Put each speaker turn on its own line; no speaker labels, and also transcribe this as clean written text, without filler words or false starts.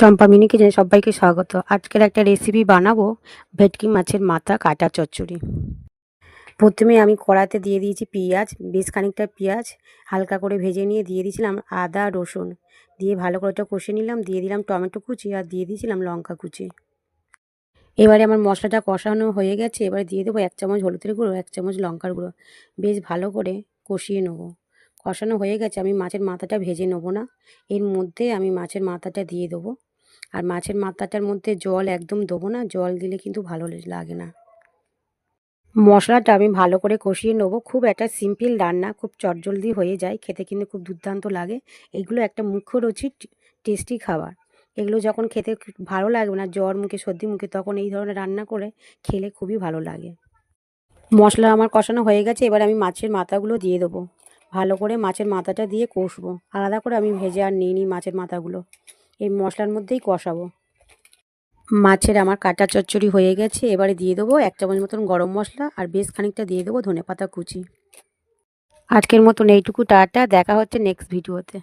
চম্পা mini কিচেনে সবাইকে স্বাগত। আজকের একটা রেসিপি বানাবো ভেটকি মাছের মাথা কাটা চচ্চড়ি। প্রথমে আমি কড়াতে দিয়ে দিয়েছি পেঁয়াজ, বেশ খানিকটা পেঁয়াজ হালকা করে ভেজে নিয়ে দিয়ে দিয়েছিলাম আদা রসুন, দিয়ে ভালো করে ওটা কষে নিলাম। দিয়ে দিলাম টমেটো কুচি আর দিয়ে দিয়েছিলাম লঙ্কা কুচি। এবারে আমার মশলাটা কষানো হয়ে গেছে। এবারে দিয়ে দেবো 1 চামচ হলুদের গুঁড়ো, 1 চামচ লঙ্কার গুঁড়ো। বেশ ভালো করে কষিয়ে নেবো। কষানো হয়ে গেছে, আমি মাছের মাথাটা ভেজে নেবো না, এর মধ্যে আমি মাছের মাথাটা দিয়ে দেবো। আর মাছের মাথাটার মধ্যে জল একদম দেবো না, জল দিলে কিন্তু ভালো লাগে না। মশলাটা আমি ভালো করে কষিয়ে নেবো। খুব একটা সিম্পল রান্না, খুব চটজলদি হয়ে যায়, খেতে কিন্তু খুব দুর্দান্ত লাগে। এগুলো একটা মুখ্যরুচির টেস্টি খাবার। এগুলো যখন খেতে ভালো লাগবে না, জ্বর মুখে সর্দি মুখে, তখন এই ধরনের রান্না করে খেলে খুবই ভালো লাগে। মশলা আমার কষানো হয়ে গেছে, এবার আমি মাছের মাথাগুলো দিয়ে দেবো। ভালো করে মাছের মাথাটা দিয়ে কষবো। আলাদা করে আমি ভেজে আর নিই মাছের মাথাগুলো, এই মশলার মধ্যেই কষাবো। মাছের আমার কাটা চচ্চড়ি হয়ে গেছে। এবারে দিয়ে দেবো 1 চামচ মতন গরম মশলা আর বেশ খানিকটা দিয়ে দেবো ধনেপাতা কুচি। আজকের মতন এইটুকু, টাটা। দেখা হচ্ছে নেক্সট ভিডিওতে।